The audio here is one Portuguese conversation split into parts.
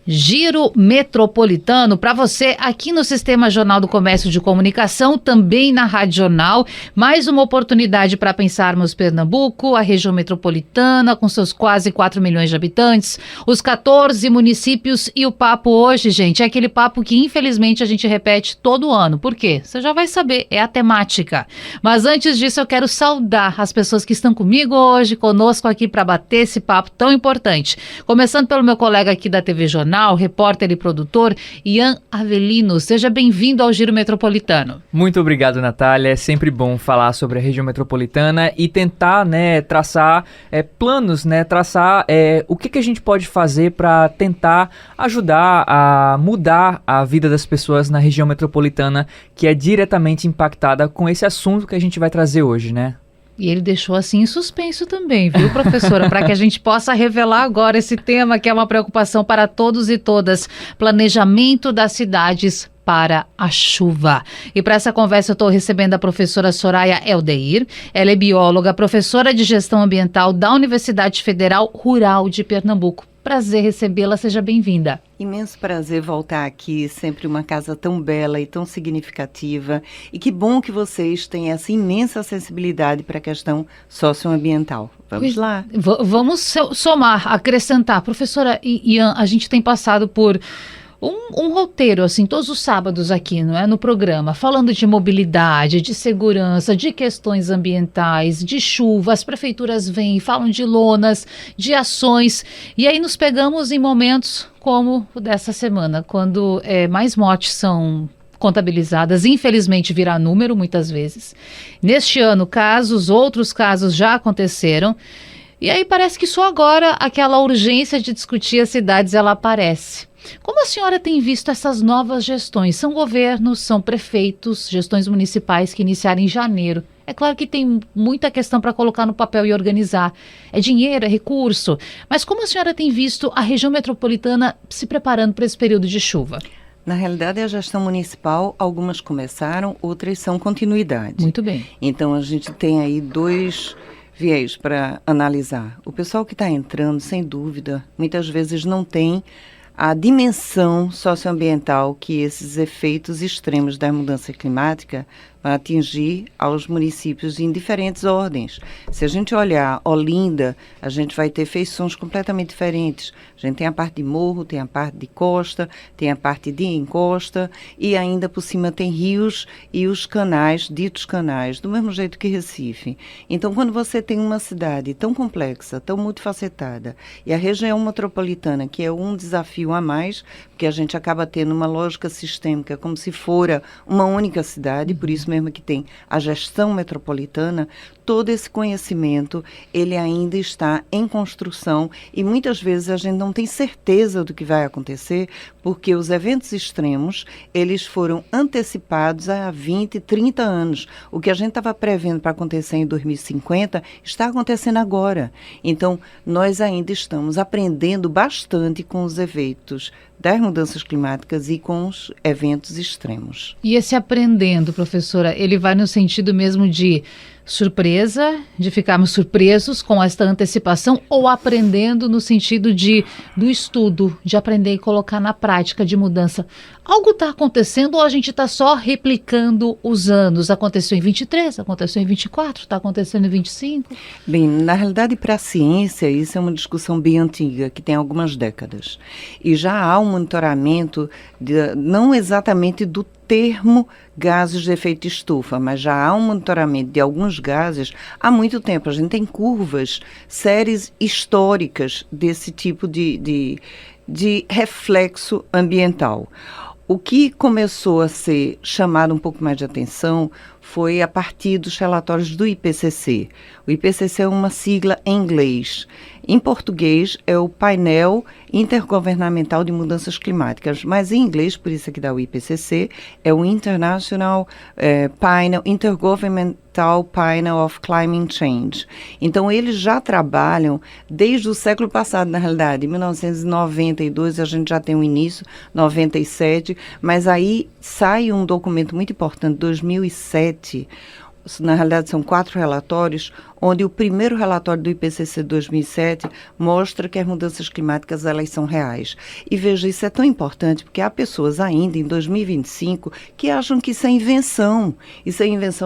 Giro Metropolitano para você aqui no Sistema Jornal do Comércio de Comunicação, também na Rádio Jornal. Mais uma oportunidade para pensarmos Pernambuco, a região metropolitana, com seus quase 4 milhões de habitantes, os 14 municípios. E o papo hoje, gente, é aquele papo que infelizmente a gente repete todo ano. Por quê? Você já vai saber, é a temática. Mas antes disso, eu quero saudar as pessoas que estão comigo hoje, conosco aqui para bater esse papo tão importante. Começando pelo meu colega aqui da TV Jornal, repórter e produtor, Ian Avelino. Seja bem-vindo ao Giro Metropolitano. Muito obrigado, Natália. É sempre bom falar sobre a região metropolitana e tentar, traçar planos, traçar o que a gente pode fazer para tentar ajudar a mudar a vida das pessoas na região metropolitana, que é diretamente impactada com esse assunto que a gente vai trazer hoje, né? E ele deixou assim em suspenso também, viu, professora? Para que a gente possa revelar agora esse tema que é uma preocupação para todos e todas. Planejamento das cidades para a chuva. E para essa conversa eu estou recebendo a professora Soraya Eldeir. Ela é bióloga, professora de gestão ambiental da Universidade Federal Rural de Pernambuco. Prazer recebê-la, seja bem-vinda. Imenso prazer voltar aqui, sempre uma casa tão bela e tão significativa. E que bom que vocês têm essa imensa sensibilidade para a questão socioambiental. Vamos lá. Vamos somar, acrescentar. Professora Ian, a gente tem passado por um roteiro, assim, todos os sábados aqui, não é, no programa, falando de mobilidade, de segurança, de questões ambientais, de chuva. As prefeituras vêm e falam de lonas, de ações, e aí nos pegamos em momentos como o dessa semana, quando mais mortes são contabilizadas, infelizmente virá número muitas vezes. Neste ano, outros casos já aconteceram, e aí parece que só agora aquela urgência de discutir as cidades ela aparece. Como a senhora tem visto essas novas gestões? São governos, são prefeitos, gestões municipais que iniciaram em janeiro. É claro que tem muita questão para colocar no papel e organizar. É dinheiro, é recurso. Mas como a senhora tem visto a região metropolitana se preparando para esse período de chuva? Na realidade, a gestão municipal, algumas começaram, outras são continuidade. Muito bem. Então, a gente tem aí dois viés para analisar. O pessoal que está entrando, sem dúvida, muitas vezes não tem a dimensão socioambiental que esses efeitos extremos da mudança climática vão atingir aos municípios em diferentes ordens. Se a gente olhar Olinda, a gente vai ter feições completamente diferentes. A gente tem a parte de morro, tem a parte de costa, tem a parte de encosta e ainda por cima tem rios e os canais, ditos canais, do mesmo jeito que Recife. Então, quando você tem uma cidade tão complexa, tão multifacetada, e a região metropolitana, que é um desafio a mais, porque a gente acaba tendo uma lógica sistêmica, como se fora uma única cidade, por isso mesmo que tem a gestão metropolitana, todo esse conhecimento, ele ainda está em construção e muitas vezes a gente não tem certeza do que vai acontecer, porque os eventos extremos, eles foram antecipados há 20, 30 anos. O que a gente estava prevendo para acontecer em 2050 está acontecendo agora. Então, nós ainda estamos aprendendo bastante com os efeitos das mudanças climáticas e com os eventos extremos. E esse aprendendo, professora, ele vai no sentido mesmo de surpresa, de ficarmos surpresos com esta antecipação, ou aprendendo no sentido do estudo, de aprender e colocar na prática de mudança? Algo está acontecendo ou a gente está só replicando os anos? Aconteceu em 23, aconteceu em 24, está acontecendo em 25? Bem, na realidade, para a ciência, isso é uma discussão bem antiga, que tem algumas décadas. E já há um monitoramento, não exatamente do termo gases de efeito estufa, mas já há um monitoramento de alguns gases há muito tempo. A gente tem curvas, séries históricas desse tipo de reflexo ambiental. O que começou a ser chamado um pouco mais de atenção foi a partir dos relatórios do IPCC. O IPCC é uma sigla em inglês. Em português é o Painel Intergovernamental de Mudanças Climáticas, mas em inglês, por isso que dá o IPCC, é o Intergovernmental Panel of Climate Change. Então, eles já trabalham desde o século passado, na realidade. Em 1992 a gente já tem o início, 97, mas aí sai um documento muito importante, 2007. Na realidade, são 4 relatórios, onde o primeiro relatório do IPCC de 2007 mostra que as mudanças climáticas elas são reais. E veja, isso é tão importante porque há pessoas ainda em 2025 que acham que isso é invenção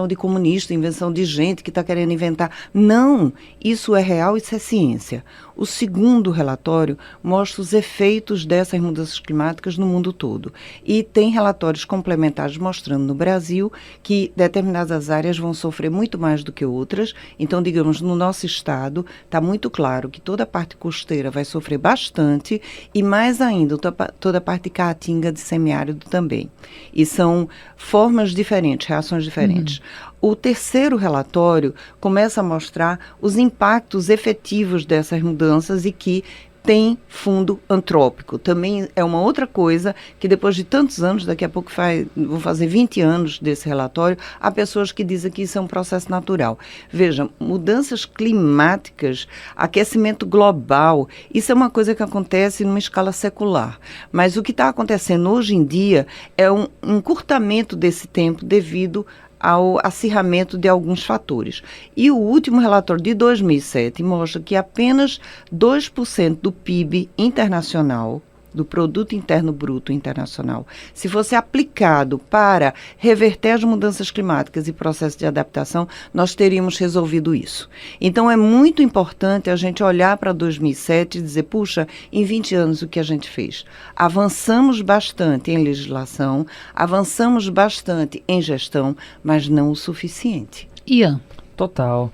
de comunista, invenção de gente que está querendo inventar. Não, isso é real, isso é ciência. O segundo relatório mostra os efeitos dessas mudanças climáticas no mundo todo. E tem relatórios complementares mostrando no Brasil que determinadas áreas vão sofrer muito mais do que outras. Então, digamos, no nosso estado, está muito claro que toda a parte costeira vai sofrer bastante e mais ainda toda a parte de caatinga de semiárido também. E são formas diferentes, reações diferentes. O terceiro relatório começa a mostrar os impactos efetivos dessas mudanças e que tem fundo antrópico. Também é uma outra coisa que depois de tantos anos, daqui a pouco vão fazer 20 anos desse relatório, há pessoas que dizem que isso é um processo natural. Veja, mudanças climáticas, aquecimento global, isso é uma coisa que acontece numa escala secular. Mas o que está acontecendo hoje em dia é um encurtamento desse tempo devido ao acirramento de alguns fatores. E o último relatório de 2007 mostra que apenas 2% do PIB internacional, do Produto Interno Bruto Internacional, se fosse aplicado para reverter as mudanças climáticas e processo de adaptação, nós teríamos resolvido isso. Então, é muito importante a gente olhar para 2007 e dizer, puxa, em 20 anos o que a gente fez? Avançamos bastante em legislação, avançamos bastante em gestão, mas não o suficiente. Ian. Total.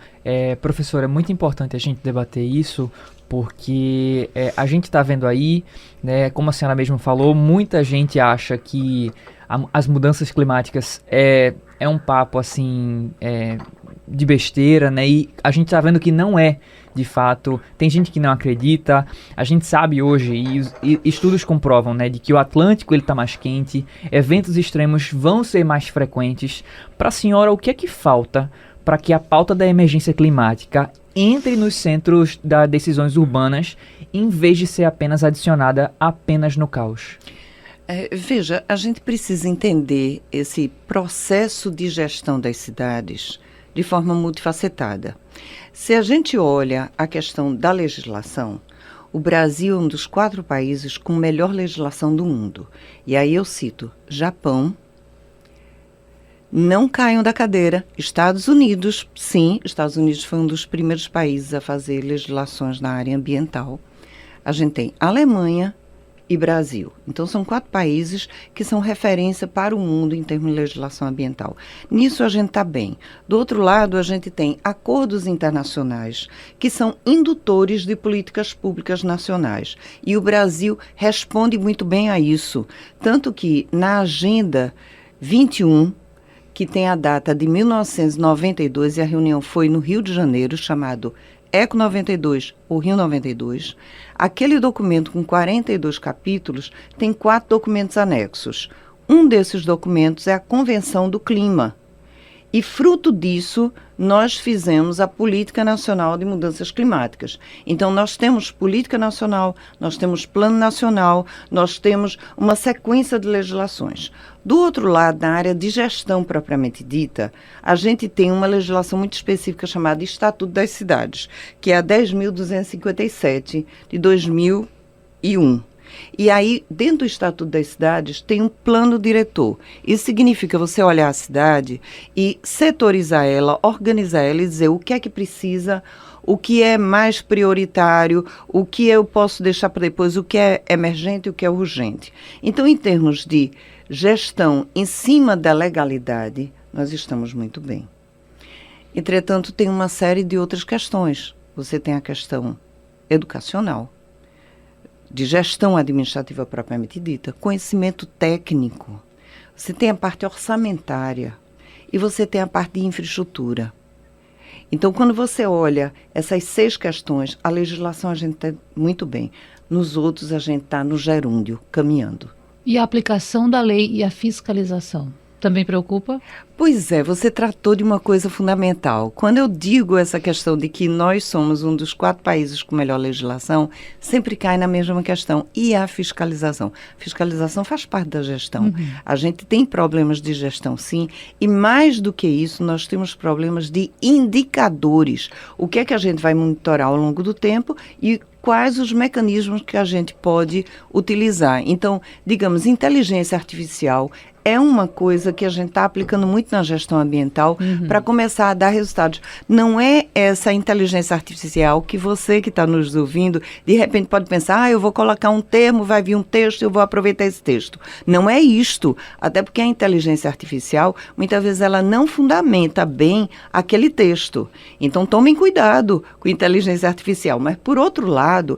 Professora, é muito importante a gente debater isso, porque a gente está vendo aí, né, como a senhora mesmo falou, muita gente acha que as mudanças climáticas é um papo assim de besteira, né? E a gente está vendo que não é, de fato. Tem gente que não acredita. A gente sabe hoje, e estudos comprovam, né, de que o Atlântico ele está mais quente, eventos extremos vão ser mais frequentes. Para a senhora, o que é que falta para que a pauta da emergência climática entre nos centros das decisões urbanas, em vez de ser apenas adicionada apenas no caos? Veja, a gente precisa entender esse processo de gestão das cidades de forma multifacetada. Se a gente olha a questão da legislação, o Brasil é um dos 4 países com melhor legislação do mundo. E aí eu cito Japão. Não caiam da cadeira. Estados Unidos, sim, Estados Unidos foi um dos primeiros países a fazer legislações na área ambiental. A gente tem Alemanha e Brasil. Então, são 4 países que são referência para o mundo em termos de legislação ambiental. Nisso a gente está bem. Do outro lado, a gente tem acordos internacionais que são indutores de políticas públicas nacionais. E o Brasil responde muito bem a isso. Tanto que, na Agenda 21, que tem a data de 1992, e a reunião foi no Rio de Janeiro, chamado ECO 92 ou Rio 92. Aquele documento com 42 capítulos tem 4 documentos anexos. Um desses documentos é a Convenção do Clima. E, fruto disso, nós fizemos a Política Nacional de Mudanças Climáticas. Então, nós temos Política Nacional, nós temos Plano Nacional, nós temos uma sequência de legislações. Do outro lado, na área de gestão propriamente dita, a gente tem uma legislação muito específica chamada Estatuto das Cidades, que é a 10.257 de 2001. E aí, dentro do Estatuto das Cidades, tem um plano diretor. Isso significa você olhar a cidade e setorizar ela, organizar ela e dizer o que é que precisa, o que é mais prioritário, o que eu posso deixar para depois, o que é emergente e o que é urgente. Então, em termos de gestão em cima da legalidade, nós estamos muito bem. Entretanto, tem uma série de outras questões. Você tem a questão educacional, de gestão administrativa propriamente dita, conhecimento técnico, você tem a parte orçamentária e você tem a parte de infraestrutura. Então, quando você olha essas 6 questões, a legislação a gente está muito bem. Nos outros, a gente está no gerúndio, caminhando. E a aplicação da lei e a fiscalização? também preocupa? Pois é, você tratou de uma coisa fundamental. Quando eu digo essa questão de que nós somos um dos 4 países com melhor legislação, sempre cai na mesma questão. E a fiscalização? Fiscalização faz parte da gestão. A gente tem problemas de gestão, sim, e mais do que isso, nós temos problemas de indicadores. O que é que a gente vai monitorar ao longo do tempo e quais os mecanismos que a gente pode utilizar. Então, digamos, inteligência artificial é uma coisa que a gente está aplicando muito na gestão ambiental para começar a dar resultados. Não é essa inteligência artificial que você que está nos ouvindo, de repente pode pensar, eu vou colocar um termo, vai vir um texto, eu vou aproveitar esse texto. Não é isto, até porque a inteligência artificial, muitas vezes ela não fundamenta bem aquele texto. Então, tomem cuidado com inteligência artificial. Mas, por outro lado,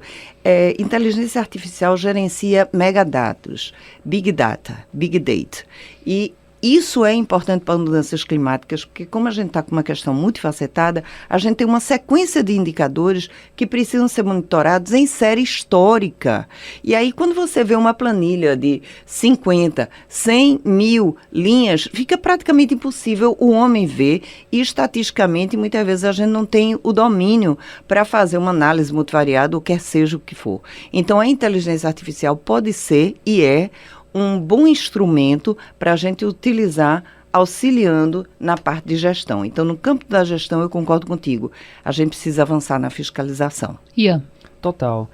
inteligência artificial gerencia megadados, big data, big data. E isso é importante para mudanças climáticas, porque como a gente está com uma questão multifacetada, a gente tem uma sequência de indicadores que precisam ser monitorados em série histórica. E aí, quando você vê uma planilha de 50, 100 mil linhas, fica praticamente impossível o homem ver e, estatisticamente, muitas vezes a gente não tem o domínio para fazer uma análise multivariada, ou quer seja o que for. Então, a inteligência artificial pode ser e é um bom instrumento para a gente utilizar auxiliando na parte de gestão. Então, no campo da gestão, eu concordo contigo. A gente precisa avançar na fiscalização. Ian. Total.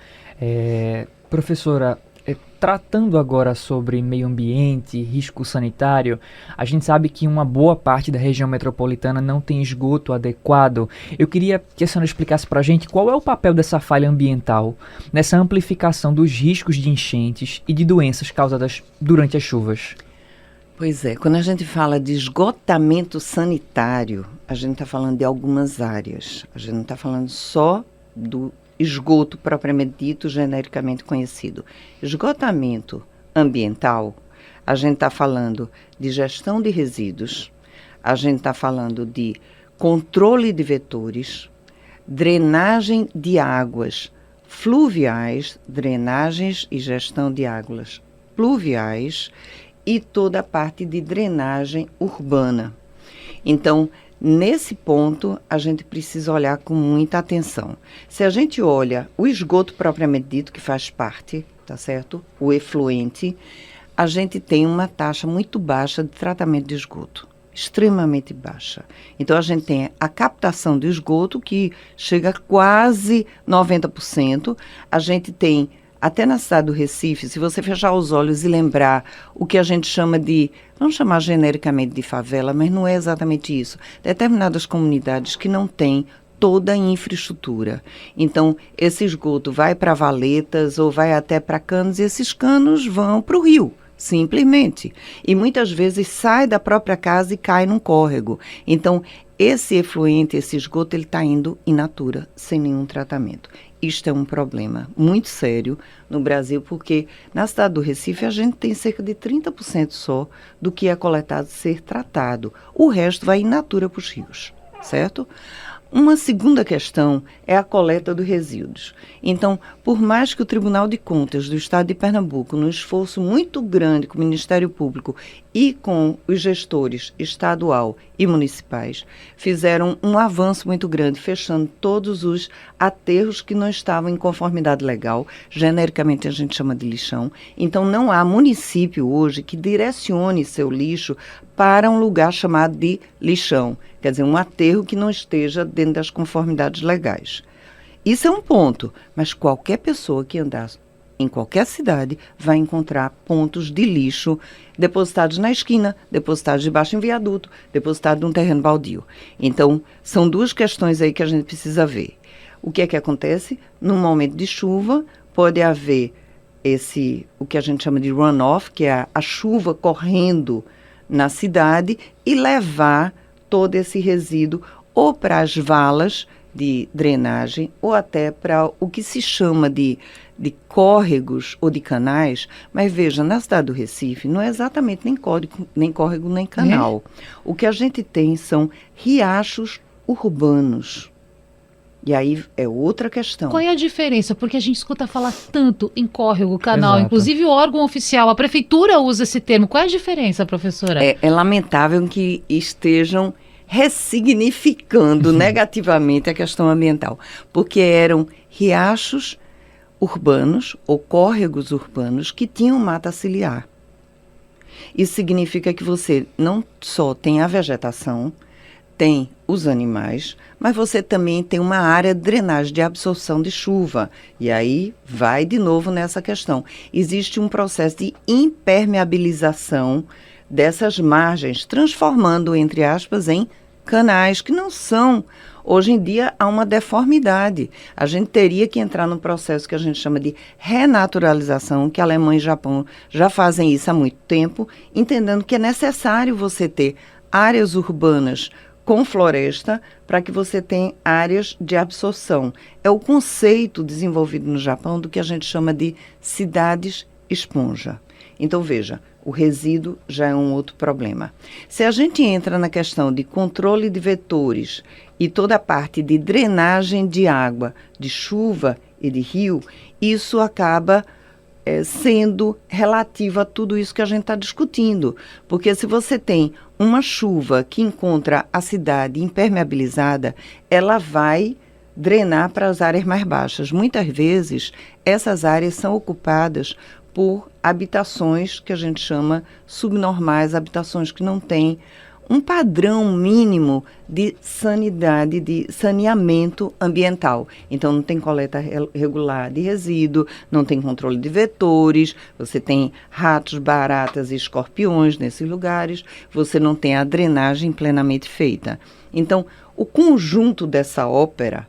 Professora, tratando agora sobre meio ambiente, risco sanitário, a gente sabe que uma boa parte da região metropolitana não tem esgoto adequado. Eu queria que a senhora explicasse para a gente qual é o papel dessa falha ambiental nessa amplificação dos riscos de enchentes e de doenças causadas durante as chuvas. Pois é, quando a gente fala de esgotamento sanitário, a gente está falando de algumas áreas. A gente não está falando só do esgoto propriamente dito, genericamente conhecido. Esgotamento ambiental, a gente está falando de gestão de resíduos, a gente está falando de controle de vetores, drenagem de águas fluviais, drenagens e gestão de águas pluviais e toda a parte de drenagem urbana. Então, nesse ponto, a gente precisa olhar com muita atenção. Se a gente olha o esgoto propriamente dito, que faz parte, tá certo? O efluente, a gente tem uma taxa muito baixa de tratamento de esgoto, extremamente baixa. Então, a gente tem a captação de esgoto, que chega a quase 90%. A gente tem, até na cidade do Recife, se você fechar os olhos e lembrar o que a gente chama de, vamos chamar genericamente de favela, mas não é exatamente isso. Determinadas comunidades que não têm toda a infraestrutura. Então, esse esgoto vai para valetas ou vai até para canos e esses canos vão para o rio, simplesmente. E muitas vezes sai da própria casa e cai num córrego. Então, esse efluente, esse esgoto, ele está indo in natura, sem nenhum tratamento. Isto é um problema muito sério no Brasil, porque na cidade do Recife a gente tem cerca de 30% só do que é coletado ser tratado. O resto vai in natura para os rios, certo? Uma segunda questão é a coleta dos resíduos. Então, por mais que o Tribunal de Contas do Estado de Pernambuco, num esforço muito grande com o Ministério Público e com os gestores estadual e municipais, fizeram um avanço muito grande, fechando todos os aterros que não estavam em conformidade legal, genericamente a gente chama de lixão. Então, não há município hoje que direcione seu lixo para um lugar chamado de lixão, quer dizer, um aterro que não esteja dentro das conformidades legais. Isso é um ponto, mas qualquer pessoa que andar em qualquer cidade vai encontrar pontos de lixo depositados na esquina, depositados debaixo de um viaduto, depositados num terreno baldio. Então, são duas questões aí que a gente precisa ver. O que é que acontece? Num momento de chuva, pode haver o que a gente chama de runoff, que é a chuva correndo na cidade e levar todo esse resíduo ou para as valas de drenagem ou até para o que se chama de córregos ou de canais. Mas veja, na cidade do Recife não é exatamente nem córrego nem canal. O que a gente tem são riachos urbanos. E aí é outra questão. Qual é a diferença? Porque a gente escuta falar tanto em córrego, canal, Exato. inclusive o órgão oficial, a prefeitura usa esse termo. Qual é a diferença, professora? É lamentável que estejam ressignificando negativamente a questão ambiental, porque eram riachos urbanos ou córregos urbanos que tinham mata ciliar. Isso significa que você não só tem a vegetação, tem os animais, mas você também tem uma área de drenagem, de absorção de chuva. E aí vai de novo nessa questão. Existe um processo de impermeabilização dessas margens, transformando, entre aspas, em canais, que não são. Hoje em dia há uma deformidade. A gente teria que entrar num processo que a gente chama de renaturalização, que a Alemanha e o Japão já fazem isso há muito tempo, entendendo que é necessário você ter áreas urbanas com floresta para que você tenha áreas de absorção. É o conceito desenvolvido no Japão do que a gente chama de cidades esponja. Então, veja, o resíduo já é um outro problema. Se a gente entra na questão de controle de vetores e toda a parte de drenagem de água, de chuva e de rio, isso acaba sendo relativo a tudo isso que a gente está discutindo. Porque se você tem uma chuva que encontra a cidade impermeabilizada, ela vai drenar para as áreas mais baixas. Muitas vezes, essas áreas são ocupadas por habitações que a gente chama subnormais, habitações que não têm um padrão mínimo de sanidade, de saneamento ambiental. Então, não tem coleta regular de resíduo, não tem controle de vetores, você tem ratos, baratas e escorpiões nesses lugares, você não tem a drenagem plenamente feita. Então, o conjunto dessa ópera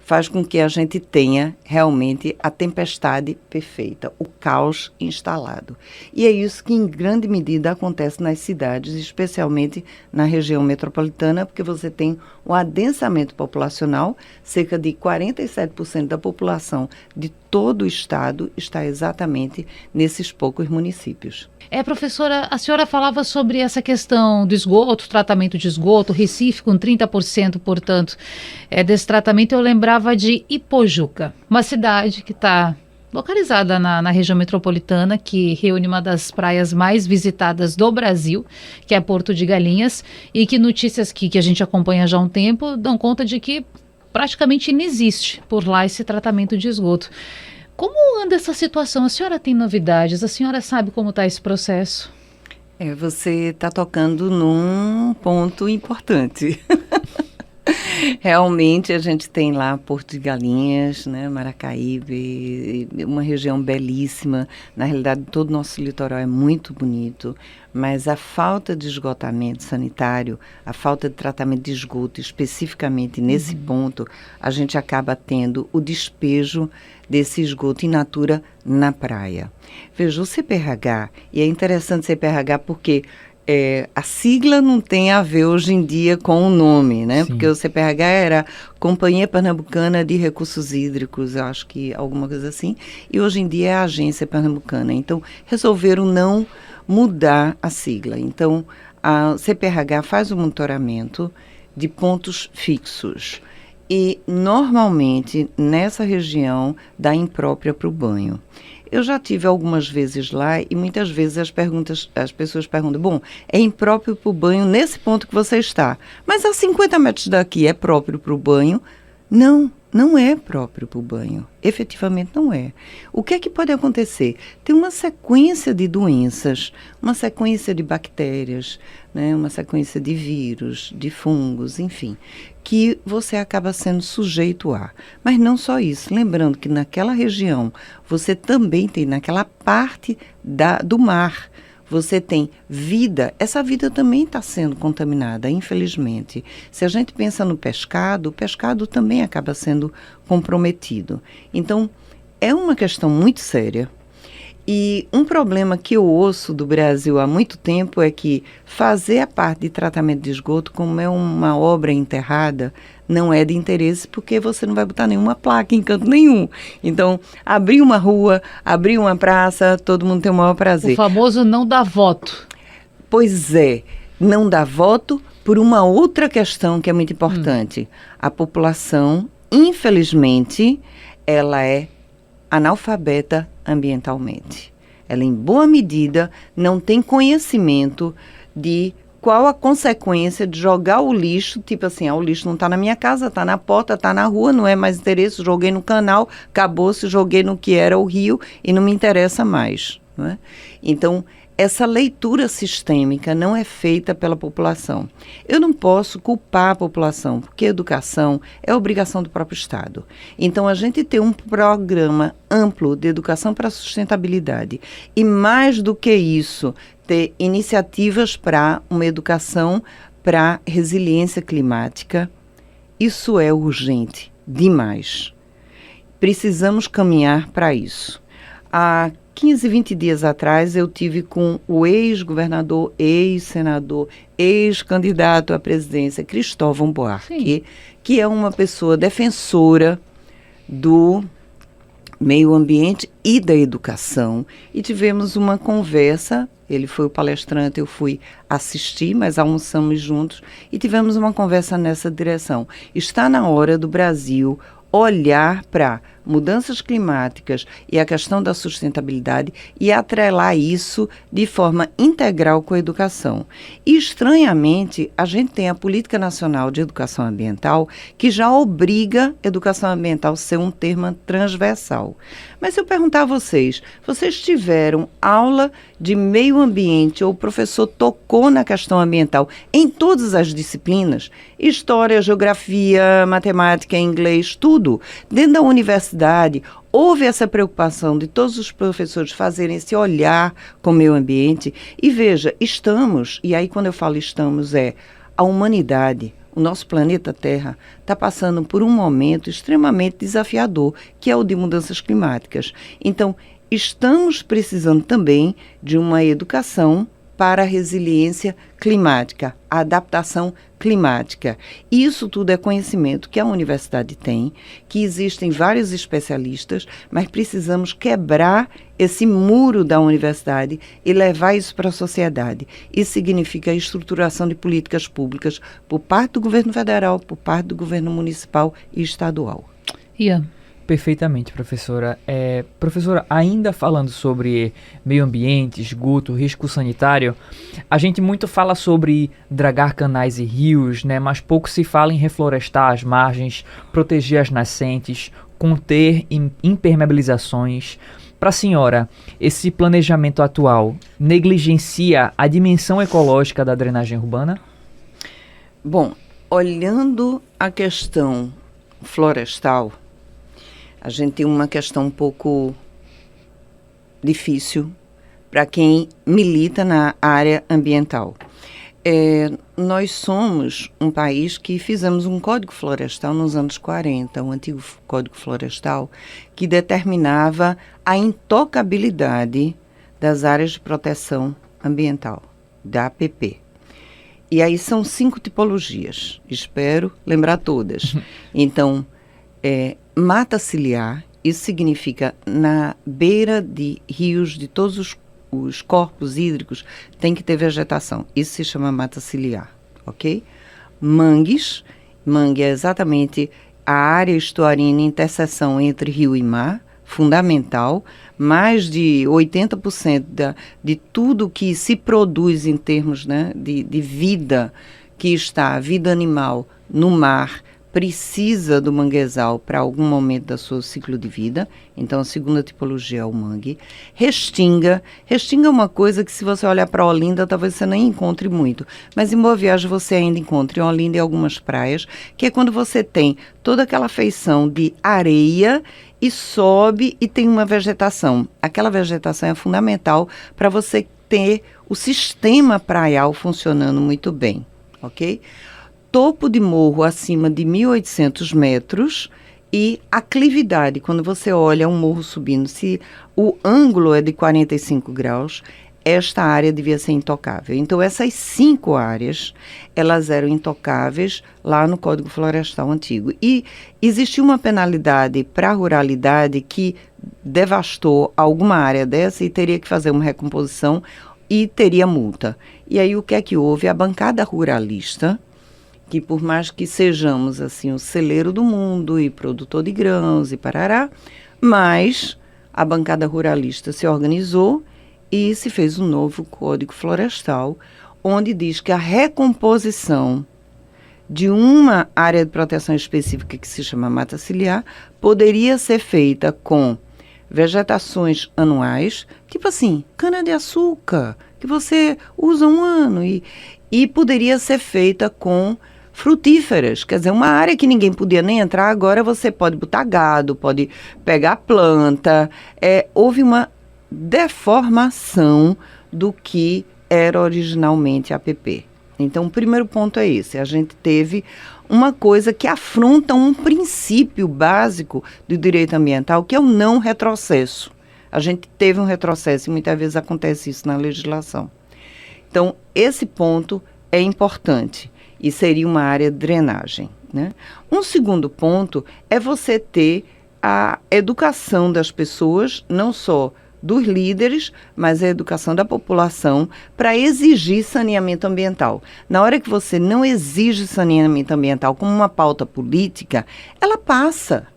faz com que a gente tenha realmente a tempestade perfeita, o caos instalado. E é isso que em grande medida acontece nas cidades, especialmente na região metropolitana, porque você tem um adensamento populacional, cerca de 47% da população de todo o estado está exatamente nesses poucos municípios. Professora, a senhora falava sobre essa questão do esgoto, tratamento de esgoto, Recife com 30%, portanto, desse tratamento. Eu lembrava de Ipojuca, uma cidade que está localizada na região metropolitana, que reúne uma das praias mais visitadas do Brasil, que é Porto de Galinhas, e que notícias que a gente acompanha já há um tempo dão conta de que praticamente não existe por lá esse tratamento de esgoto. Como anda essa situação? A senhora tem novidades? A senhora sabe como está esse processo? Você está tocando num ponto importante. Realmente a gente tem lá Porto de Galinhas, né, Maracaíbe, uma região belíssima. Na realidade, todo o nosso litoral é muito bonito, mas a falta de esgotamento sanitário, a falta de tratamento de esgoto, especificamente nesse ponto, a gente acaba tendo o despejo desse esgoto in natura na praia. Veja, o CPRH, e é interessante o CPRH porque a sigla não tem a ver hoje em dia com o nome, né? Sim. Porque o CPRH era Companhia Pernambucana de Recursos Hídricos, eu acho que alguma coisa assim, e hoje em dia é a Agência Pernambucana. Então, resolveram não mudar a sigla. Então, a CPRH faz o monitoramento de pontos fixos e, normalmente, nessa região, dá imprópria para o banho. Eu já tive algumas vezes lá e muitas vezes as pessoas perguntam, bom, é impróprio para o banho nesse ponto que você está, mas a 50 metros daqui é próprio para o banho? Não, não é próprio para o banho, efetivamente não é. O que é que pode acontecer? Tem uma sequência de doenças, uma sequência de bactérias, né, uma sequência de vírus, de fungos, enfim, que você acaba sendo sujeito a. Mas não só isso, lembrando que naquela região você também tem, naquela parte do mar, você tem vida, essa vida também está sendo contaminada, infelizmente. Se a gente pensa no pescado, o pescado também acaba sendo comprometido. Então, é uma questão muito séria. E um problema que eu ouço do Brasil há muito tempo é que fazer a parte de tratamento de esgoto, como é uma obra enterrada, não é de interesse porque você não vai botar nenhuma placa em canto nenhum. Então, abrir uma rua, abrir uma praça, todo mundo tem o maior prazer. O famoso não dá voto. Pois é, não dá voto por uma outra questão que é muito importante. A população infelizmente, ela é analfabeta ambientalmente. Ela, em boa medida, não tem conhecimento de qual a consequência de jogar o lixo, tipo assim, o lixo não está na minha casa, está na porta, está na rua, não é mais interesse, joguei no canal, acabou-se, joguei no que era o rio e não me interessa mais. Não é? Então, essa leitura sistêmica não é feita pela população. Eu não posso culpar a população, porque a educação é obrigação do próprio Estado. Então, a gente tem um programa amplo de educação para a sustentabilidade. E mais do que isso, ter iniciativas para uma educação para resiliência climática. Isso é urgente demais. Precisamos caminhar para isso. Há 15, 20 dias atrás, eu tive com o ex-governador, ex-senador, ex-candidato à presidência, Cristóvão Buarque, que é uma pessoa defensora do meio ambiente e da educação. E tivemos uma conversa, ele foi o palestrante, eu fui assistir, mas almoçamos juntos, e tivemos uma conversa nessa direção. Está na hora do Brasil olhar para mudanças climáticas e a questão da sustentabilidade e atrelar isso de forma integral com a educação. E, estranhamente, a gente tem a Política Nacional de Educação Ambiental, que já obriga a educação ambiental a ser um termo transversal. Mas se eu perguntar a vocês tiveram aula de meio ambiente ou o professor tocou na questão ambiental em todas as disciplinas? História, geografia, matemática, inglês, tudo. Dentro da universidade, houve essa preocupação de todos os professores fazerem esse olhar com o meio ambiente. E veja, estamos, e aí quando eu falo estamos, a humanidade, o nosso planeta Terra, está passando por um momento extremamente desafiador, que é o de mudanças climáticas. Então, estamos precisando também de uma educação para a resiliência climática, a adaptação climática. Isso tudo é conhecimento que a universidade tem, que existem vários especialistas, mas precisamos quebrar esse muro da universidade e levar isso para a sociedade. Isso significa a estruturação de políticas públicas por parte do governo federal, por parte do governo municipal e estadual. Ian. Perfeitamente, professora. Professora, ainda falando sobre meio ambiente, esgoto, risco sanitário, a gente muito fala sobre dragar canais e rios, né? Mas pouco se fala em reflorestar as margens, proteger as nascentes, conter impermeabilizações. Para a senhora, esse planejamento atual negligencia a dimensão ecológica da drenagem urbana? Bom, olhando a questão florestal, a gente tem uma questão um pouco difícil para quem milita na área ambiental. Nós somos um país que fizemos um código florestal nos anos 40, um antigo código florestal, que determinava a intocabilidade das áreas de proteção ambiental, da APP. E aí são 5 tipologias, espero lembrar todas. Então, mata ciliar, isso significa na beira de rios, de todos os corpos hídricos, tem que ter vegetação. Isso se chama mata ciliar, ok? Mangues, mangue é exatamente a área estuarina, interseção entre rio e mar, fundamental. Mais de 80% de tudo que se produz em termos, né, de vida que está, vida animal no mar, precisa do manguezal para algum momento da seu ciclo de vida. Então, a segunda tipologia é o mangue. Restinga. Restinga é uma coisa que, se você olhar para Olinda, talvez você nem encontre muito. Mas em Boa Viagem você ainda encontra em Olinda e algumas praias, que é quando você tem toda aquela feição de areia e sobe e tem uma vegetação. Aquela vegetação é fundamental para você ter o sistema praial funcionando muito bem, ok? Topo de morro acima de 1.800 metros e aclividade, quando você olha um morro subindo, se o ângulo é de 45 graus, esta área devia ser intocável. Então, essas 5 áreas, elas eram intocáveis lá no Código Florestal Antigo. E existiu uma penalidade para a ruralidade que devastou alguma área dessa e teria que fazer uma recomposição e teria multa. E aí, o que é que houve? A bancada ruralista que por mais que sejamos assim o celeiro do mundo e produtor de grãos e parará, mas a bancada ruralista se organizou e se fez um novo Código Florestal, onde diz que a recomposição de uma área de proteção específica que se chama mata ciliar poderia ser feita com vegetações anuais, tipo assim, cana-de-açúcar, que você usa um ano, e poderia ser feita com frutíferas, quer dizer, uma área que ninguém podia nem entrar, agora você pode botar gado, pode pegar planta. Houve uma deformação do que era originalmente a APP. Então, o primeiro ponto é esse, a gente teve uma coisa que afronta um princípio básico do direito ambiental, que é o não retrocesso. A gente teve um retrocesso e muitas vezes acontece isso na legislação. Então, esse ponto é importante e seria uma área de drenagem, né? Um segundo ponto é você ter a educação das pessoas, não só dos líderes, mas a educação da população para exigir saneamento ambiental. Na hora que você não exige saneamento ambiental como uma pauta política, ela passa.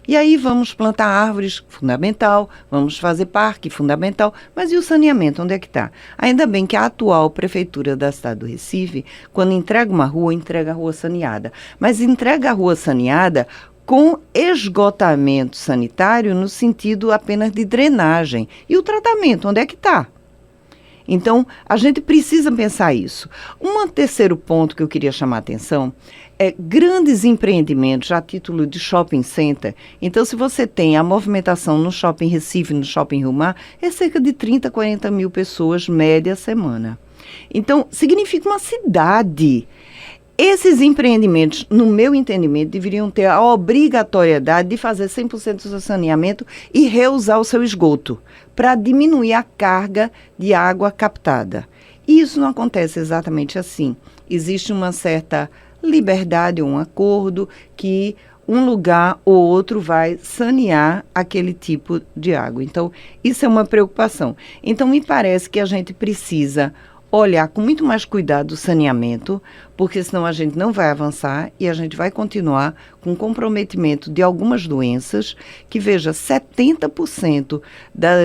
E aí vamos plantar árvores, fundamental, vamos fazer parque, fundamental, mas e o saneamento, onde é que está? Ainda bem que a atual prefeitura da cidade do Recife, quando entrega uma rua, entrega a rua saneada. Mas entrega a rua saneada com esgotamento sanitário no sentido apenas de drenagem. E o tratamento, onde é que está? Então, a gente precisa pensar isso. Um terceiro ponto que eu queria chamar a atenção é grandes empreendimentos a título de shopping center. Então, se você tem a movimentação no Shopping Recife, no Shopping Rio Mar, é cerca de 30, 40 mil pessoas média semana. Então, significa uma cidade. Esses empreendimentos, no meu entendimento, deveriam ter a obrigatoriedade de fazer 100% do saneamento e reusar o seu esgoto, para diminuir a carga de água captada. E isso não acontece exatamente assim. Existe uma certa liberdade, um acordo, que um lugar ou outro vai sanear aquele tipo de água. Então, isso é uma preocupação. Então, me parece que a gente precisa olhar com muito mais cuidado o saneamento, porque senão a gente não vai avançar e a gente vai continuar com comprometimento de algumas doenças, que veja, 70%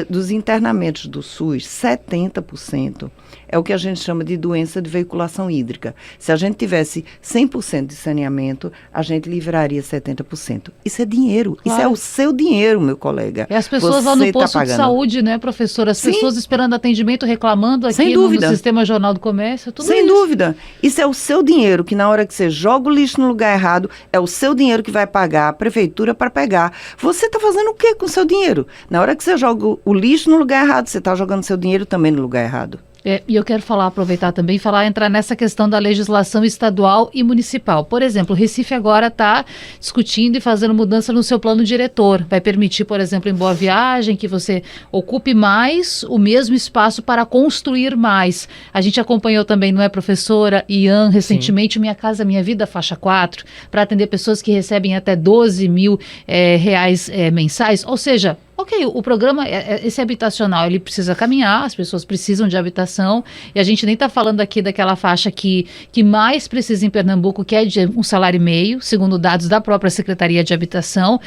dos internamentos do SUS, 70%, é o que a gente chama de doença de veiculação hídrica. Se a gente tivesse 100% de saneamento, a gente livraria 70%. Isso é dinheiro, claro. Isso é o seu dinheiro, meu colega. E as pessoas lá no posto de saúde, né, professora? As pessoas esperando atendimento, reclamando aqui no Sistema Jornal do Comércio, tudo Sem isso. dúvida. Isso é o seu dinheiro, que na hora que você joga o lixo no lugar errado, é o seu dinheiro que vai pagar a prefeitura para pegar. Você está fazendo o quê com o seu dinheiro? Na hora que você joga o lixo no lugar errado, você está jogando seu dinheiro também no lugar errado. E eu quero aproveitar também, entrar nessa questão da legislação estadual e municipal. Por exemplo, o Recife agora está discutindo e fazendo mudança no seu plano diretor. Vai permitir, por exemplo, em Boa Viagem, que você ocupe mais o mesmo espaço para construir mais. A gente acompanhou também, não é, professora Ian, recentemente, Sim. Minha Casa Minha Vida, faixa 4, para atender pessoas que recebem até 12 mil reais mensais. Ou seja, ok, o programa, esse habitacional, ele precisa caminhar, as pessoas precisam de habitação, e a gente nem está falando aqui daquela faixa que mais precisa em Pernambuco, que é de um salário e meio, segundo dados da própria Secretaria de Habitação.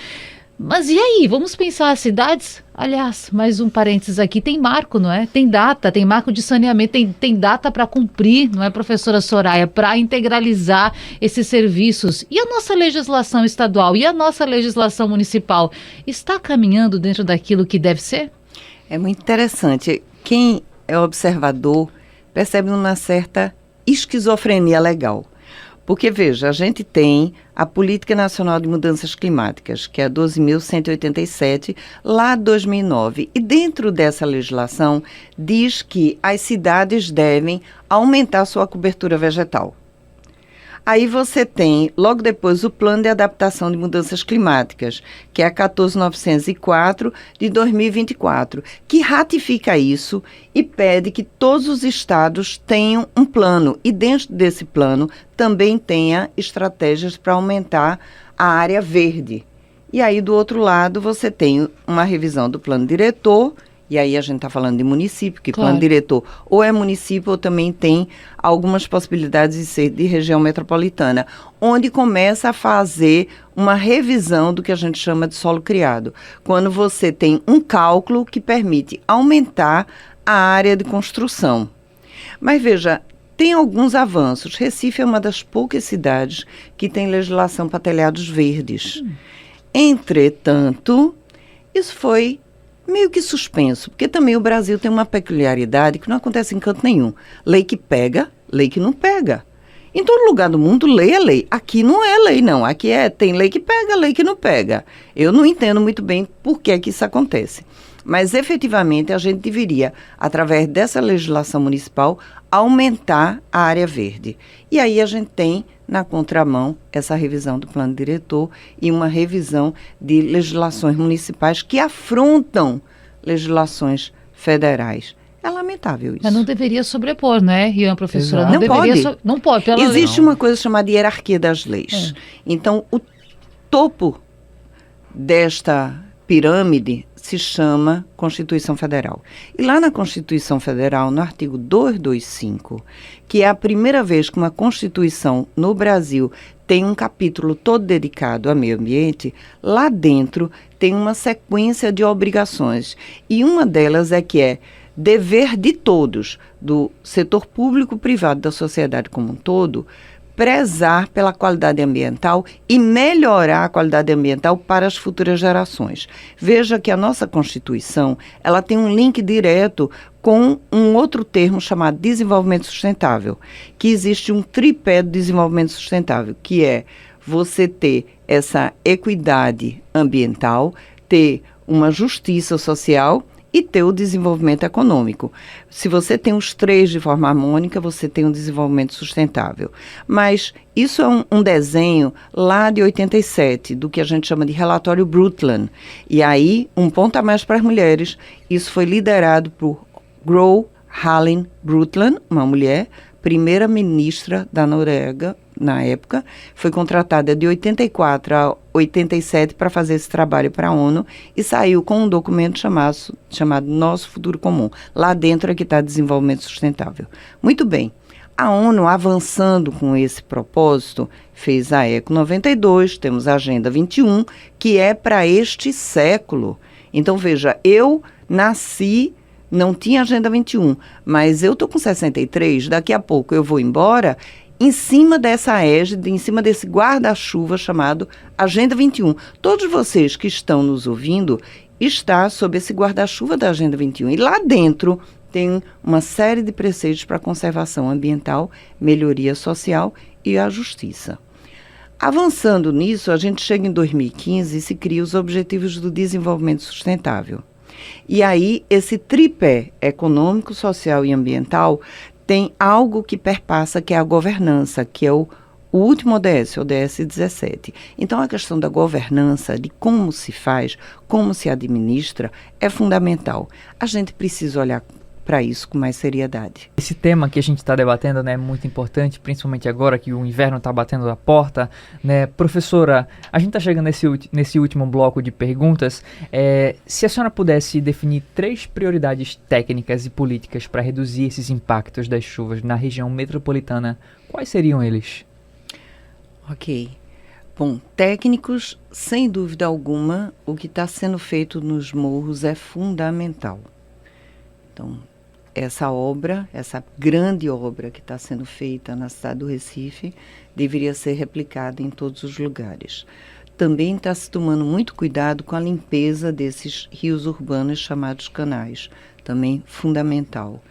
Mas e aí, vamos pensar as cidades? Aliás, mais um parênteses aqui, tem marco, não é? Tem data, tem marco de saneamento, tem data para cumprir, não é, professora Soraya? Para integralizar esses serviços. E a nossa legislação estadual e a nossa legislação municipal está caminhando dentro daquilo que deve ser? É muito interessante. Quem é observador percebe uma certa esquizofrenia legal. Porque, veja, a gente tem a Política Nacional de Mudanças Climáticas, que é 12.187, lá de 2009. E dentro dessa legislação diz que as cidades devem aumentar sua cobertura vegetal. Aí você tem, logo depois, o Plano de Adaptação de Mudanças Climáticas, que é 14.904 de 2024, que ratifica isso e pede que todos os estados tenham um plano. E dentro desse plano também tenha estratégias para aumentar a área verde. E aí, do outro lado, você tem uma revisão do plano diretor E aí a gente está falando de município, que Claro. plano diretor ou é município ou também tem algumas possibilidades de ser de região metropolitana, onde começa a fazer uma revisão do que a gente chama de solo criado. Quando você tem um cálculo que permite aumentar a área de construção. Mas veja, tem alguns avanços. Recife é uma das poucas cidades que tem legislação para telhados verdes. Entretanto, isso foi meio que suspenso, porque também o Brasil tem uma peculiaridade que não acontece em canto nenhum. Lei que pega, lei que não pega. Em todo lugar do mundo, lei é lei. Aqui não é lei, não. Aqui tem lei que pega, lei que não pega. Eu não entendo muito bem por que isso acontece. Mas, efetivamente, a gente deveria, através dessa legislação municipal, aumentar a área verde. E aí a gente tem, na contramão, essa revisão do plano diretor e uma revisão de legislações municipais que afrontam legislações federais. É lamentável isso. Mas não deveria sobrepor, né, Ian, professora? Exato. Não Não deveria pode. Não pode, pela lei. Existe uma coisa chamada hierarquia das leis. Então, o topo desta pirâmide se chama Constituição Federal. E lá na Constituição Federal, no artigo 225, que é a primeira vez que uma Constituição no Brasil tem um capítulo todo dedicado ao meio ambiente, lá dentro tem uma sequência de obrigações. E uma delas é dever de todos, do setor público, privado, da sociedade como um todo, prezar pela qualidade ambiental e melhorar a qualidade ambiental para as futuras gerações. Veja que a nossa Constituição, ela tem um link direto com um outro termo chamado desenvolvimento sustentável, que existe um tripé do desenvolvimento sustentável, que é você ter essa equidade ambiental, ter uma justiça social e ter o desenvolvimento econômico. Se você tem os três de forma harmônica, você tem um desenvolvimento sustentável. Mas isso é um desenho lá de 87, do que a gente chama de relatório Brundtland. E aí, um ponto a mais para as mulheres, isso foi liderado por Gro Harlem Brundtland, uma mulher, primeira-ministra da Noruega, na época, foi contratada de 84 a 87 para fazer esse trabalho para a ONU e saiu com um documento chamado Nosso Futuro Comum. Lá dentro é que está desenvolvimento sustentável. Muito bem. A ONU, avançando com esse propósito, fez a ECO 92, temos a Agenda 21, que é para este século. Então, veja, eu nasci, não tinha Agenda 21, mas eu estou com 63, daqui a pouco eu vou embora em cima dessa égide, em cima desse guarda-chuva chamado Agenda 21. Todos vocês que estão nos ouvindo estão sob esse guarda-chuva da Agenda 21. E lá dentro tem uma série de preceitos para a conservação ambiental, melhoria social e a justiça. Avançando nisso, a gente chega em 2015 e se cria os Objetivos do Desenvolvimento Sustentável. E aí, esse tripé econômico, social e ambiental tem algo que perpassa, que é a governança, que é o último ODS, o ODS 17. Então, a questão da governança, de como se faz, como se administra, é fundamental. A gente precisa olhar para isso com mais seriedade. Esse tema que a gente está debatendo, né, é muito importante, principalmente agora que o inverno está batendo a porta, né? Professora, a gente está chegando nesse último bloco de perguntas. Se a senhora pudesse definir 3 prioridades técnicas e políticas para reduzir esses impactos das chuvas na região metropolitana, quais seriam eles? Ok. Bom, técnicos, sem dúvida alguma, o que está sendo feito nos morros é fundamental. Então, essa obra, essa grande obra que está sendo feita na cidade do Recife, deveria ser replicada em todos os lugares. Também está se tomando muito cuidado com a limpeza desses rios urbanos chamados canais, também fundamental.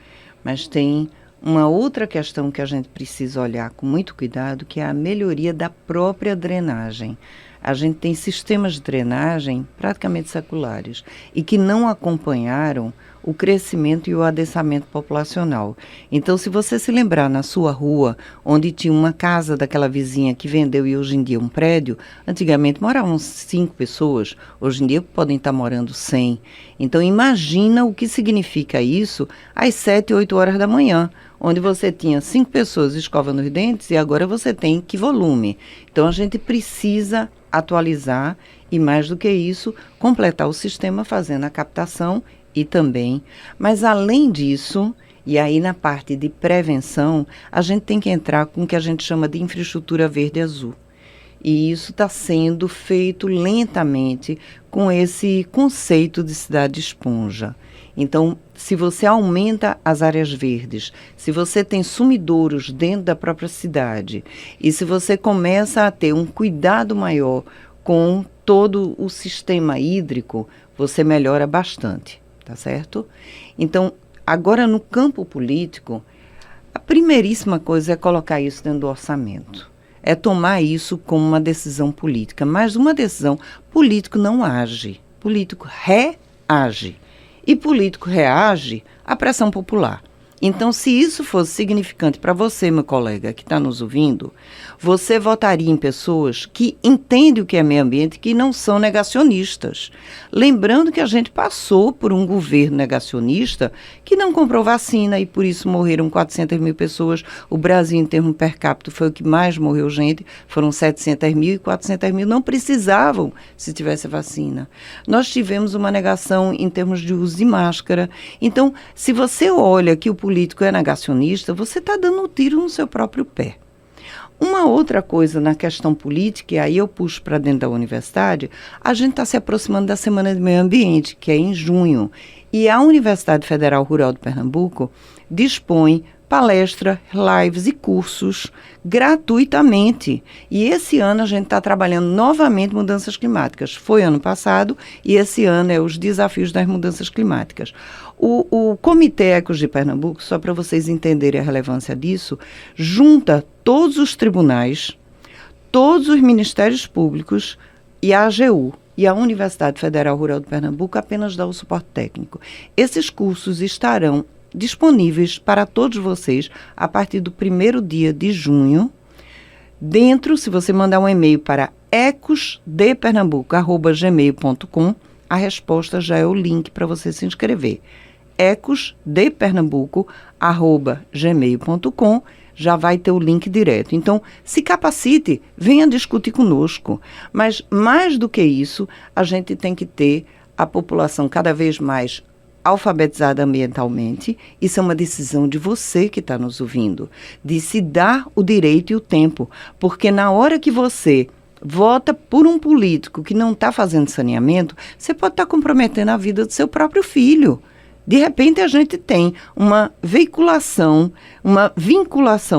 Mas tem uma outra questão que a gente precisa olhar com muito cuidado, que é a melhoria da própria drenagem. A gente tem sistemas de drenagem praticamente seculares e que não acompanharam o crescimento e o adensamento populacional. Então, se você se lembrar na sua rua, onde tinha uma casa daquela vizinha que vendeu e hoje em dia um prédio, antigamente moravam 5 pessoas, hoje em dia podem estar morando 100. Então, imagina o que significa isso às 7, 8 horas da manhã, onde você tinha 5 pessoas escovando os dentes e agora você tem que volume. Então, a gente precisa atualizar e, mais do que isso, completar o sistema fazendo a captação e também, mas além disso, e aí na parte de prevenção, a gente tem que entrar com o que a gente chama de infraestrutura verde e azul. E isso está sendo feito lentamente com esse conceito de cidade esponja. Então, se você aumenta as áreas verdes, se você tem sumidouros dentro da própria cidade e se você começa a ter um cuidado maior com todo o sistema hídrico, você melhora bastante, tá certo? Então, agora no campo político, a primeiríssima coisa é colocar isso dentro do orçamento. É tomar isso como uma decisão política. Mas uma decisão, político não age, político reage. E político reage à pressão popular. Então, se isso fosse significante para você, meu colega, que está nos ouvindo, você votaria em pessoas que entendem o que é meio ambiente e que não são negacionistas. Lembrando que a gente passou por um governo negacionista que não comprou vacina e por isso morreram 400 mil pessoas. O Brasil, em termos per capita, foi o que mais morreu gente, foram 700 mil e 400 mil não precisavam se tivesse vacina. Nós tivemos uma negação em termos de uso de máscara. Então, se você olha que o político é negacionista, você está dando um tiro no seu próprio pé. Uma outra coisa na questão política, e aí eu puxo para dentro da universidade, a gente está se aproximando da Semana do Meio Ambiente, que é em junho. E a Universidade Federal Rural de Pernambuco dispõe palestra, lives e cursos gratuitamente. E esse ano a gente está trabalhando novamente mudanças climáticas. Foi ano passado e esse ano é os desafios das mudanças climáticas. O Comitê Ecos de Pernambuco, só para vocês entenderem a relevância disso, junta todos os tribunais, todos os ministérios públicos e a AGU. E a Universidade Federal Rural de Pernambuco apenas dá o suporte técnico. Esses cursos estarão disponíveis para todos vocês a partir do 1º dia de junho. Dentro, se você mandar um e-mail para ecosdepernambuco@gmail.com, a resposta já é o link para você se inscrever. ecosdepernambuco@gmail.com, já vai ter o link direto. Então, se capacite, venha discutir conosco. Mas, mais do que isso, a gente tem que ter a população cada vez mais alfabetizada ambientalmente. Isso é uma decisão de você que está nos ouvindo, de se dar o direito e o tempo. Porque na hora que você vota por um político que não está fazendo saneamento, você pode estar comprometendo a vida do seu próprio filho. De repente, a gente tem uma vinculação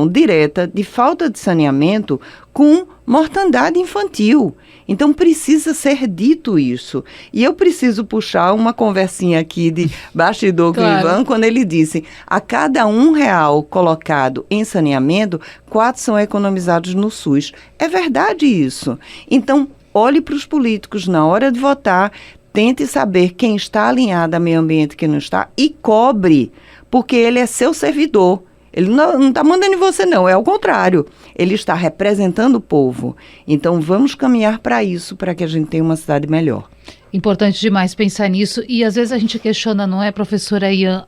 direta de falta de saneamento com mortandade infantil. Então, precisa ser dito isso. E eu preciso puxar uma conversinha aqui de bastidor com o Ivan, quando ele disse, a cada R$1 colocado em saneamento, 4 são economizados no SUS. É verdade isso. Então, olhe para os políticos na hora de votar, tente saber quem está alinhado a meio ambiente e quem não está e cobre, porque ele é seu servidor. Ele não está mandando em você, não. É o contrário. Ele está representando o povo. Então, vamos caminhar para isso, para que a gente tenha uma cidade melhor. Importante demais pensar nisso. E, às vezes, a gente questiona, não é, professora Ian?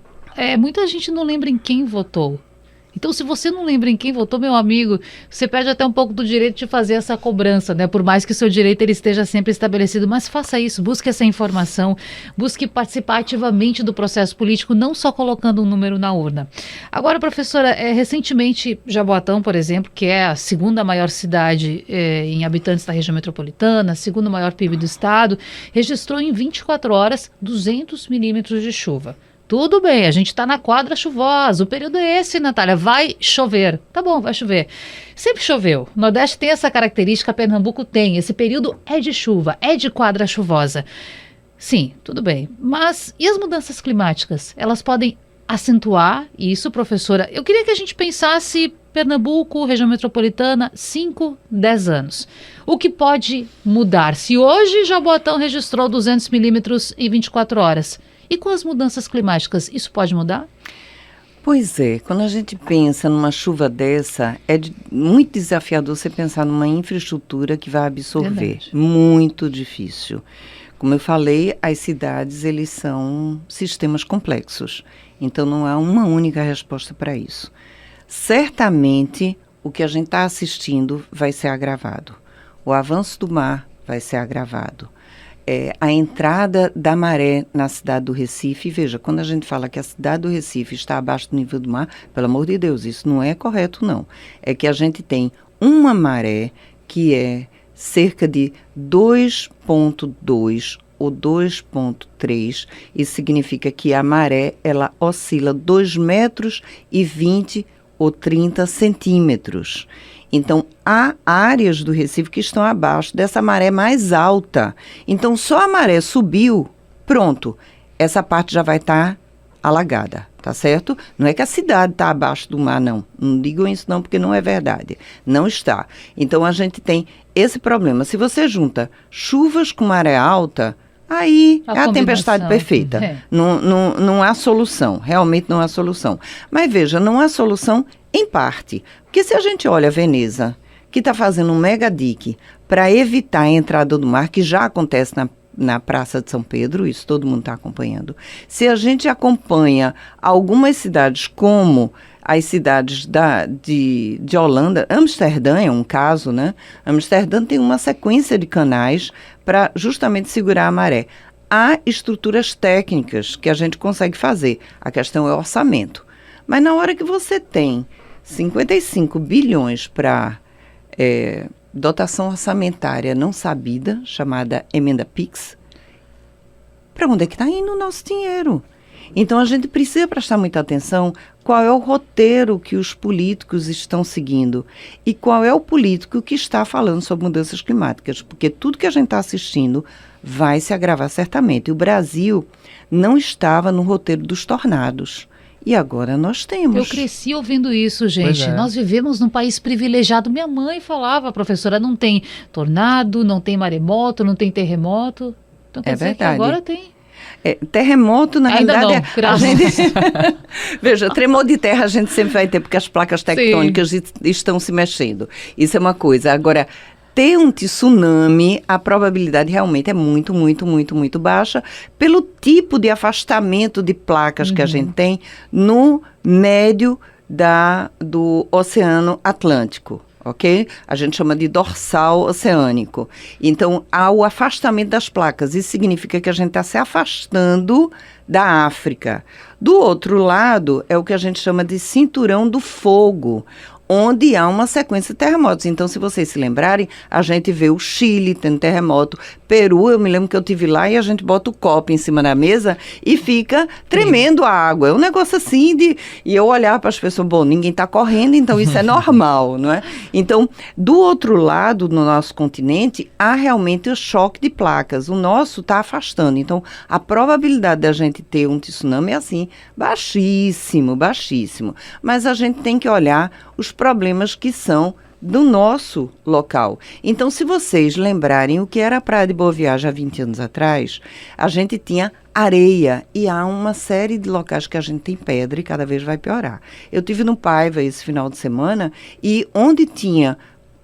Muita gente não lembra em quem votou. Então, se você não lembra em quem votou, meu amigo, você perde até um pouco do direito de fazer essa cobrança, né? Por mais que o seu direito ele esteja sempre estabelecido. Mas faça isso, busque essa informação, busque participar ativamente do processo político, não só colocando um número na urna. Agora, professora, recentemente, Jaboatão, por exemplo, que é a segunda maior cidade em habitantes da região metropolitana, segundo maior PIB do estado, registrou em 24 horas 200 milímetros de chuva. Tudo bem, a gente está na quadra chuvosa, o período é esse, Natália, vai chover. Tá bom, vai chover. Sempre choveu. O Nordeste tem essa característica, Pernambuco tem. Esse período é de chuva, é de quadra chuvosa. Sim, tudo bem. Mas e as mudanças climáticas? Elas podem acentuar isso, professora? Eu queria que a gente pensasse Pernambuco, região metropolitana, 5, 10 anos. O que pode mudar? Se hoje Jaboatão registrou 200 milímetros em 24 horas... E com as mudanças climáticas, isso pode mudar? Pois é, quando a gente pensa numa chuva dessa, muito desafiador você pensar numa infraestrutura que vai absorver. Verdade. Muito difícil. Como eu falei, as cidades, eles são sistemas complexos. Então, não há uma única resposta para isso. Certamente, o que a gente está assistindo vai ser agravado. O avanço do mar vai ser agravado. a entrada da maré na cidade do Recife. Veja, quando a gente fala que a cidade do Recife está abaixo do nível do mar, pelo amor de Deus, isso não é correto, não. É que a gente tem uma maré que é cerca de 2,2 ou 2,3, isso significa que a maré, ela oscila 2,20 metros ou 30 centímetros. Então, há áreas do Recife que estão abaixo dessa maré mais alta. Então, só a maré subiu, pronto, essa parte já vai estar alagada, tá certo? Não é que a cidade está abaixo do mar, não. Não digam isso não, porque não é verdade. Não está. Então, a gente tem esse problema. Se você junta chuvas com maré alta, aí é a tempestade perfeita. Não há solução, realmente não há solução. Mas veja, não há solução em parte. Porque se a gente olha Veneza, que está fazendo um mega dique para evitar a entrada do mar, que já acontece na Praça de São Pedro, isso todo mundo está acompanhando. Se a gente acompanha algumas cidades como as cidades de Holanda, Amsterdã é um caso, né? Amsterdã tem uma sequência de canais para justamente segurar a maré. Há estruturas técnicas que a gente consegue fazer. A questão é orçamento. Mas na hora que você tem 55 bilhões para dotação orçamentária não sabida, chamada emenda PIX, para onde é que está indo o nosso dinheiro? Então, a gente precisa prestar muita atenção qual é o roteiro que os políticos estão seguindo e qual é o político que está falando sobre mudanças climáticas, porque tudo que a gente está assistindo vai se agravar certamente. O Brasil não estava no roteiro dos tornados. E agora nós temos. Eu cresci ouvindo isso, gente. Nós vivemos num país privilegiado. Minha mãe falava, professora, não tem tornado, não tem maremoto, não tem terremoto. Então quer dizer que agora tem. Terremoto, na ainda realidade, não, a gente... Veja, tremor de terra a gente sempre vai ter, porque as placas tectônicas estão se mexendo. Isso é uma coisa. Agora, ter um tsunami, a probabilidade realmente é muito, muito, muito, muito baixa, pelo tipo de afastamento de placas que a gente tem no médio do Oceano Atlântico. Ok? A gente chama de dorsal oceânico. Então, há o afastamento das placas. Isso significa que a gente está se afastando da África. Do outro lado, é o que a gente chama de cinturão do fogo, onde há uma sequência de terremotos. Então, se vocês se lembrarem, a gente vê o Chile tendo terremoto, Peru, eu me lembro que eu estive lá e a gente bota o copo em cima da mesa e fica tremendo a água. É um negócio assim E eu olhar para as pessoas, bom, ninguém está correndo, então isso é normal, não é? Então, do outro lado, no nosso continente, há realmente o choque de placas. O nosso está afastando. Então, a probabilidade da gente ter um tsunami é assim, baixíssimo, baixíssimo. Mas a gente tem que olhar os problemas que são do nosso local. Então, se vocês lembrarem o que era a Praia de Boa Viagem há 20 anos atrás, a gente tinha areia e há uma série de locais que a gente tem pedra e cada vez vai piorar. Eu tive no Paiva esse final de semana e onde tinha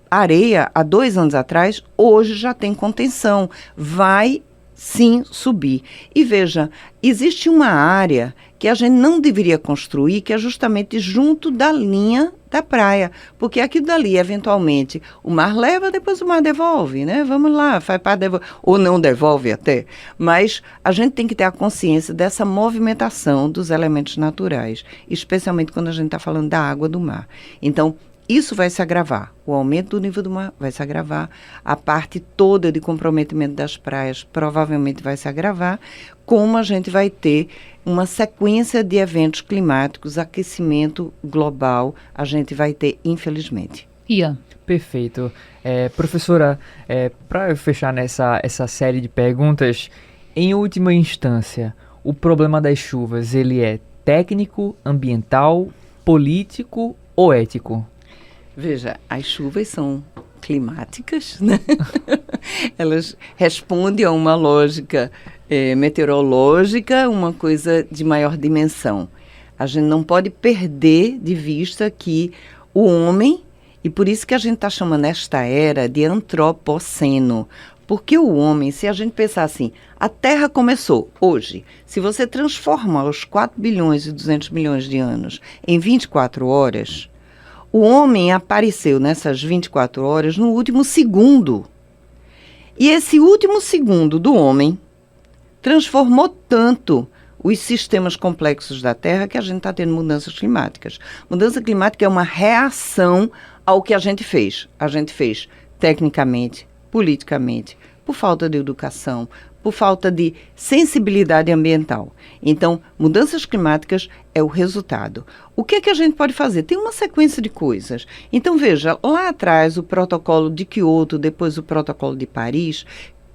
areia há 2 anos atrás, hoje já tem contenção. Vai sim subir. E veja, existe uma área que a gente não deveria construir, que é justamente junto da linha da praia, porque aquilo dali, eventualmente, o mar leva, depois o mar devolve, né? Vamos lá, faz parte, ou não devolve até. Mas a gente tem que ter a consciência dessa movimentação dos elementos naturais, especialmente quando a gente está falando da água do mar. Então, isso vai se agravar. O aumento do nível do mar vai se agravar. A parte toda de comprometimento das praias provavelmente vai se agravar, como a gente vai ter uma sequência de eventos climáticos, aquecimento global, a gente vai ter, infelizmente. Ian. Perfeito. Professora, para eu fechar essa série de perguntas, em última instância, o problema das chuvas, ele é técnico, ambiental, político ou ético? Veja, as chuvas são climáticas, né? Elas respondem a uma lógica meteorológica, uma coisa de maior dimensão. A gente não pode perder de vista que o homem, e por isso que a gente está chamando esta era de antropoceno, porque o homem, se a gente pensar assim, a Terra começou hoje, se você transformar os 4 bilhões e 200 milhões de anos em 24 horas, o homem apareceu nessas 24 horas no último segundo. E esse último segundo do homem transformou tanto os sistemas complexos da Terra que a gente está tendo mudanças climáticas. Mudança climática é uma reação ao que a gente fez. A gente fez tecnicamente, politicamente, por falta de educação, por falta de sensibilidade ambiental. Então, mudanças climáticas é o resultado. O que é que a gente pode fazer? Tem uma sequência de coisas. Então, veja, lá atrás o protocolo de Kyoto, depois o protocolo de Paris,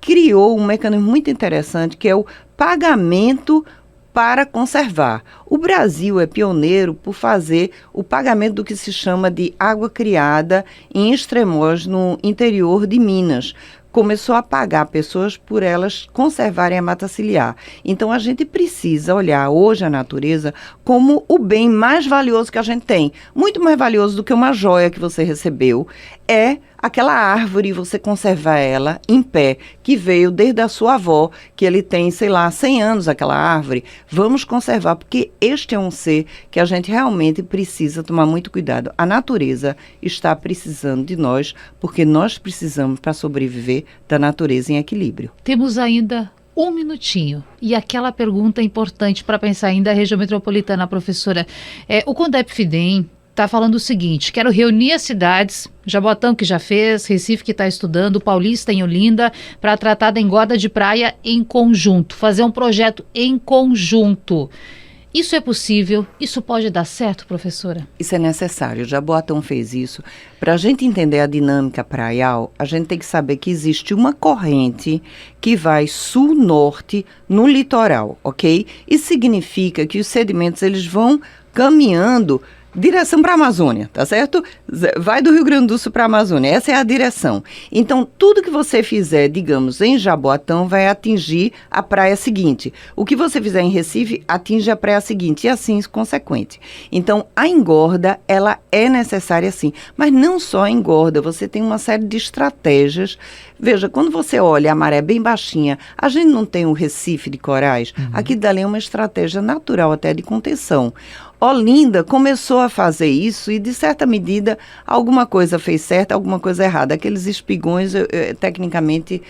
criou um mecanismo muito interessante que é o pagamento para conservar. O Brasil é pioneiro por fazer o pagamento do que se chama de água criada em Extremoz, no interior de Minas. Começou a pagar pessoas por elas conservarem a mata ciliar. Então, a gente precisa olhar hoje a natureza como o bem mais valioso que a gente tem. Muito mais valioso do que uma joia que você recebeu. É aquela árvore, você conservar ela em pé, que veio desde a sua avó, que ele tem, 100 anos aquela árvore. Vamos conservar, porque este é um ser que a gente realmente precisa tomar muito cuidado. A natureza está precisando de nós, porque nós precisamos, para sobreviver, da natureza em equilíbrio. Temos ainda 1 minutinho. E aquela pergunta importante para pensar ainda a região metropolitana, professora. O CONDEP-FIDEM está falando o seguinte: quero reunir as cidades, Jaboatão que já fez, Recife que está estudando, Paulista em Olinda, para tratar da engorda de praia em conjunto, fazer um projeto em conjunto. Isso é possível? Isso pode dar certo, professora? Isso é necessário. Jaboatão fez isso. Para a gente entender a dinâmica praial, a gente tem que saber que existe uma corrente que vai sul-norte no litoral, ok? Isso significa que os sedimentos eles vão caminhando direção para a Amazônia, tá certo? Vai do Rio Grande do Sul para a Amazônia, essa é a direção. Então, tudo que você fizer, digamos, em Jaboatão, vai atingir a praia seguinte. O que você fizer em Recife, atinge a praia seguinte, e assim, consequente. Então, a engorda, ela é necessária sim, mas não só a engorda, você tem uma série de estratégias. Veja, quando você olha a maré bem baixinha, a gente não tem um Recife de corais, aqui dali é uma estratégia natural até de contenção. Olinda começou a fazer isso e, de certa medida, alguma coisa fez certo, alguma coisa errada. Aqueles espigões, tecnicamente,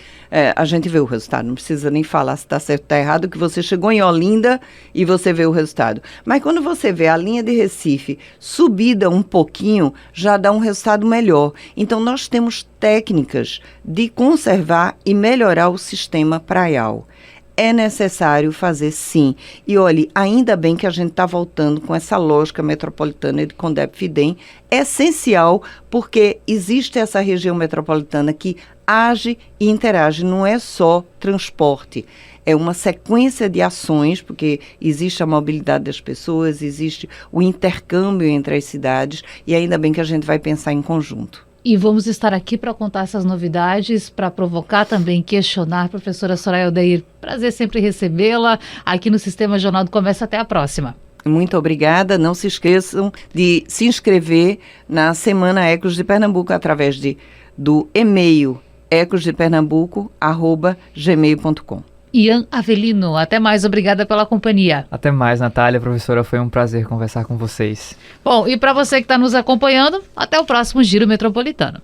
a gente vê o resultado. Não precisa nem falar se está certo ou está errado, que você chegou em Olinda e você vê o resultado. Mas quando você vê a linha de Recife subida um pouquinho, já dá um resultado melhor. Então, nós temos técnicas de conservar e melhorar o sistema praial. É necessário fazer sim. E olhe, ainda bem que a gente está voltando com essa lógica metropolitana de CONDEP-FIDEM. É essencial porque existe essa região metropolitana que age e interage, não é só transporte. É uma sequência de ações, porque existe a mobilidade das pessoas, existe o intercâmbio entre as cidades, e ainda bem que a gente vai pensar em conjunto. E vamos estar aqui para contar essas novidades, para provocar também, questionar. Professora Soraya Odair, prazer sempre recebê-la aqui no Sistema Jornal do Comércio. Até a próxima. Muito obrigada. Não se esqueçam de se inscrever na Semana Ecos de Pernambuco através do e-mail ecosdepernambuco@gmail.com. Ian Avelino, até mais, obrigada pela companhia. Até mais, Natália, professora, foi um prazer conversar com vocês. Bom, e para você que está nos acompanhando, até o próximo Giro Metropolitano.